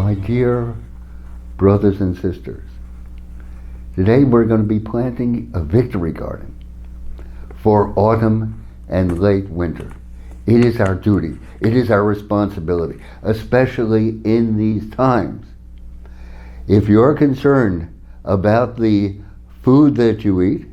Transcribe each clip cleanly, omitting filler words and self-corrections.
My dear brothers and sisters, today we're going to be planting a victory garden for autumn and late winter. It is our duty. It is our responsibility, especially in these times. If you're concerned about the food that you eat,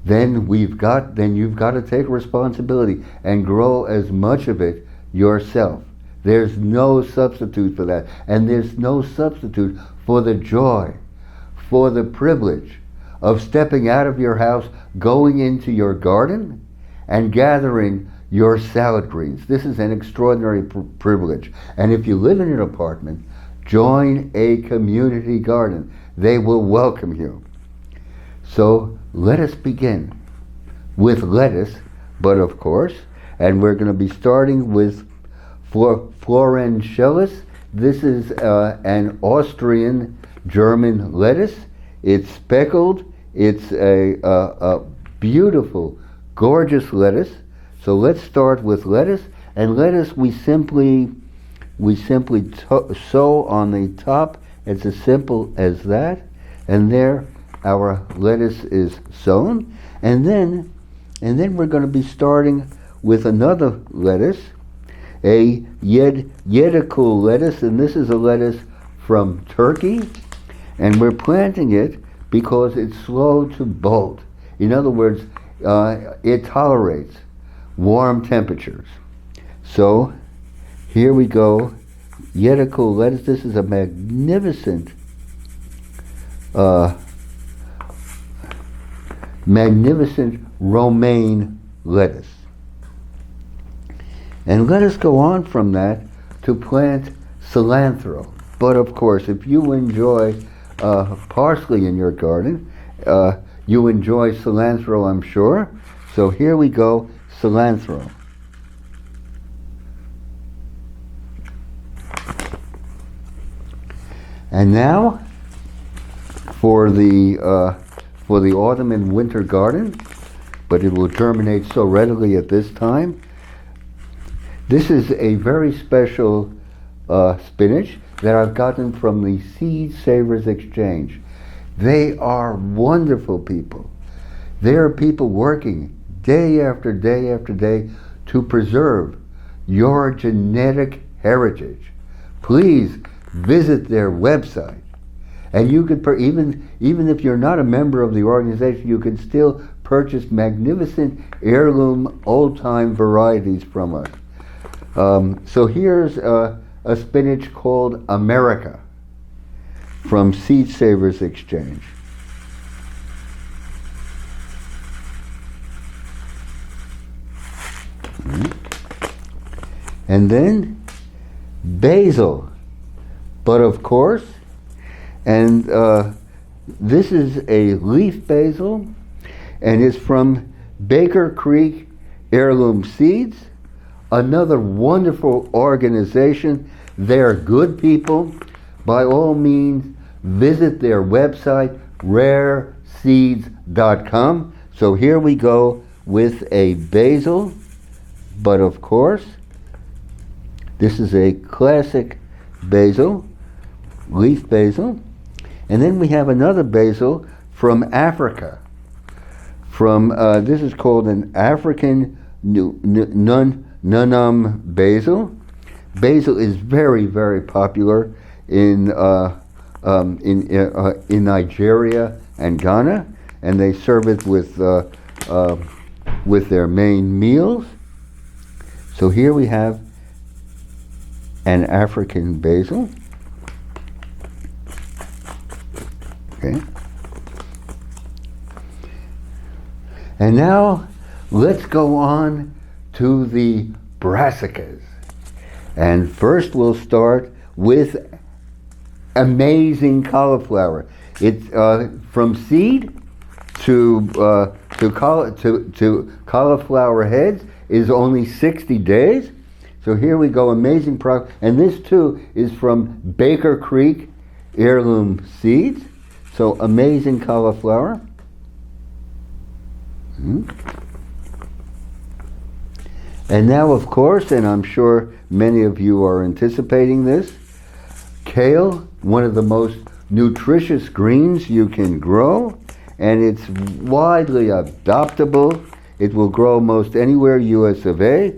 then you've got to take responsibility and grow as much of it yourself. There's no substitute for that. And there's no substitute for the joy, for the privilege of stepping out of your house, going into your garden, and gathering your salad greens. This is an extraordinary privilege. And if you live in an apartment, join a community garden. They will welcome you. So let us begin with lettuce, but of course, and we're going to be starting with Florencelis. This is an Austrian German lettuce. It's speckled. It's a beautiful, gorgeous lettuce. So let's start with lettuce. And lettuce we simply sow on the top. It's as simple as that. And there our lettuce is sown. And then we're going to be starting with another lettuce, a Yedikul lettuce, and this is a lettuce from Turkey, and we're planting it because it's slow to bolt. In other words, it tolerates warm temperatures. So here we go, Yedikul lettuce. This is a magnificent romaine lettuce. And let us go on from that to plant cilantro. But of course, if you enjoy parsley in your garden, you enjoy cilantro, I'm sure. So here we go, cilantro. And now for the autumn and winter garden, but it will germinate so readily at this time. This is a very special spinach that I've gotten from the Seed Savers Exchange. They are wonderful people. They are people working day after day after day to preserve your genetic heritage. Please visit their website. And you could, even if you're not a member of the organization, you can still purchase magnificent heirloom old-time varieties from us. So here's a spinach called America from Seed Savers Exchange. And then basil. But of course, and this is a leaf basil, and it's from Baker Creek Heirloom Seeds, another wonderful organization. They're good people. By all means, visit their website, rareseeds.com. So here we go with a basil, but of course, this is a classic basil, leaf basil. And then we have another basil from Africa. This is called an African Nunum basil. Basil is very, very popular in Nigeria and Ghana, and they serve it with their main meals. So here we have an African basil. Okay. And now let's go on to the brassicas. And first we'll start with amazing cauliflower. It's from seed to cauliflower heads is only 60 days. So here we go, amazing product. And this too is from Baker Creek Heirloom Seeds. So amazing cauliflower. And now, of course, and I'm sure many of you are anticipating this, Kale, one of the most nutritious greens you can grow, and it's widely adoptable. It will grow most anywhere US of A,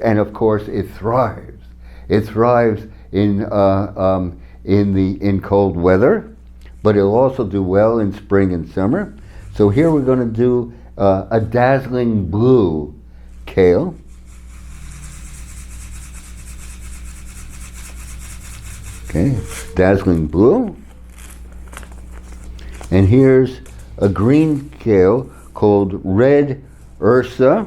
and of course it thrives. It thrives in cold weather, but it'll also do well in spring and summer. So here we're going to do a dazzling blue kale. Okay, dazzling blue. And here's a green kale called red ursa.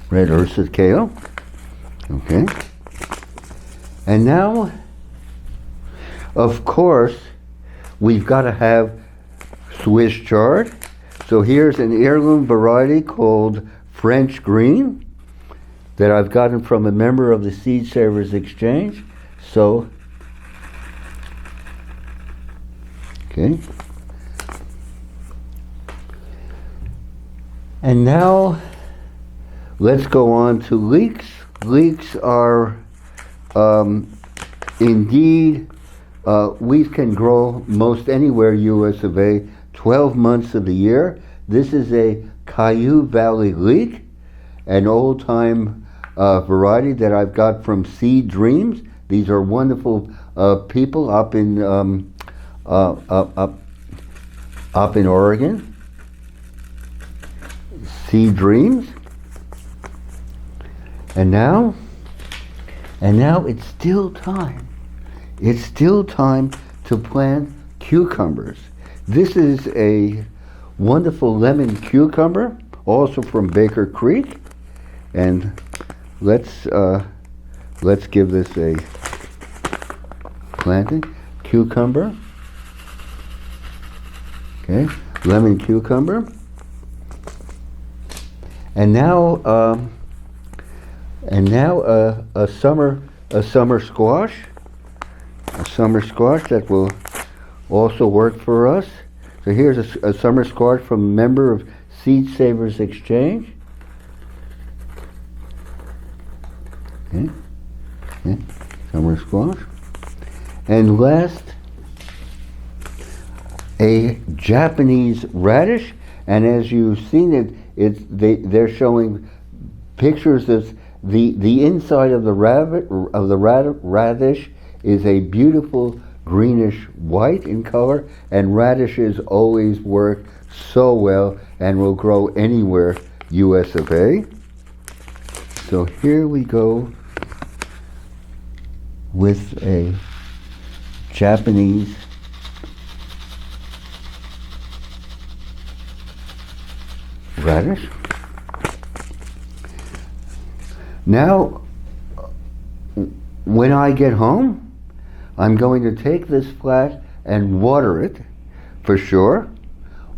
Red ursa kale. Okay. And now, of course, we've got to have Swiss chard. So here's an heirloom variety called French green that I've gotten from a member of the Seed Savers Exchange. So, okay. And now, let's go on to leeks. Leeks are indeed, wheat can grow most anywhere US of A, 12 months of the year. This is a Cayuse Valley leek, an old-time variety that I've got from Seed Dreams. These are wonderful people up in Oregon. Seed Dreams. And now it's still time. It's still time to plant cucumbers. This is a wonderful lemon cucumber, also from Baker Creek. And let's give this a planting. Cucumber. Okay, lemon cucumber. And now a summer squash. A summer squash that will also work for us. So here's a summer squash from a member of Seed Savers Exchange. Okay. Okay. Summer squash. And last, a Japanese radish. And as you've seen they're showing pictures of the inside of the radish is a beautiful greenish white in color, and radishes always work so well and will grow anywhere US of A. So here we go with a Japanese radish. Now, when I get home, I'm going to take this flat and water it, for sure.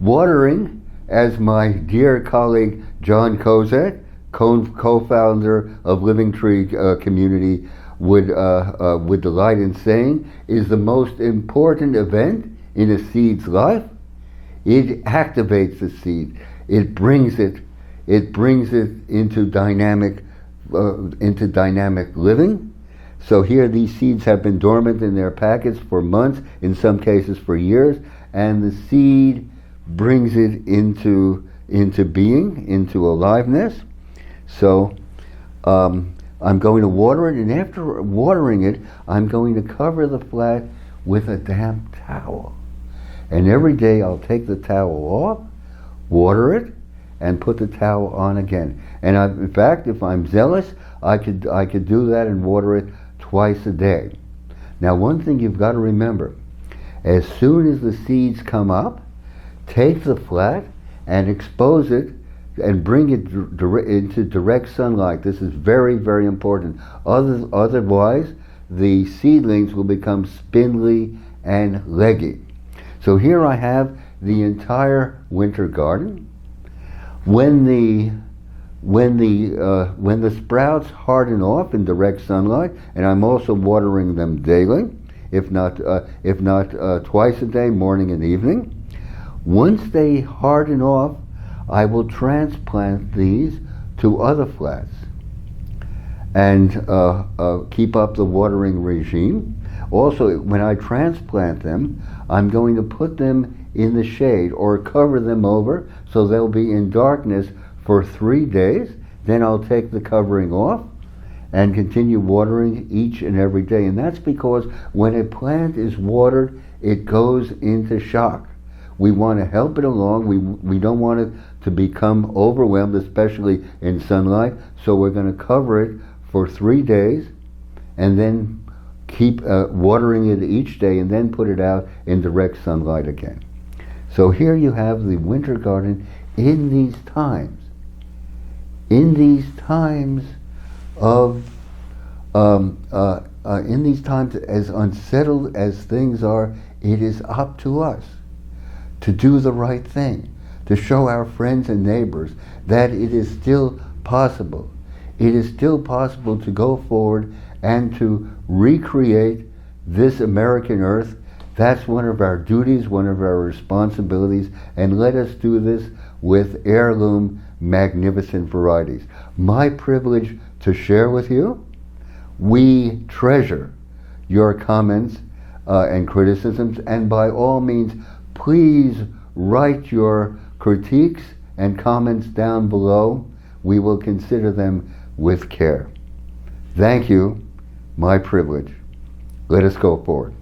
Watering, as my dear colleague John Kozak, co-founder of Living Tree Community, would delight in saying, is the most important event in a seed's life. It activates the seed. It brings it into dynamic living. So here these seeds have been dormant in their packets for months, in some cases for years, and the seed brings it into being, into aliveness. So I'm going to water it, and after watering it, I'm going to cover the flat with a damp towel. And every day I'll take the towel off, water it, and put the towel on again. And in fact, if I'm zealous, I could do that and water it twice a day. Now, one thing you've got to remember, as soon as the seeds come up, take the flat and expose it and bring it into direct sunlight. This is very, very important. Otherwise, the seedlings will become spindly and leggy. So here I have the entire winter garden. When the sprouts harden off in direct sunlight, and I'm also watering them daily, if not twice a day, morning and evening. Once they harden off, I will transplant these to other flats and keep up the watering regime. Also, when I transplant them, I'm going to put them in the shade or cover them over so they'll be in darkness for 3 days. Then I'll take the covering off and continue watering each and every day. And that's because when a plant is watered, it goes into shock. We want to help it along. We don't want it to become overwhelmed, especially in sunlight. So we're going to cover it for 3 days and then keep watering it each day and then put it out in direct sunlight again. So here you have the winter garden in these times. In these times of in these times, as unsettled as things are, it is up to us to do the right thing, to show our friends and neighbors that it is still possible. It is still possible to go forward and to recreate this American earth. That's one of our duties, one of our responsibilities, and let us do this with heirloom magnificent varieties. My privilege to share with you. We treasure your comments and criticisms, and by all means, please write your critiques and comments down below. We will consider them with care. Thank you. My privilege. Let us go forward.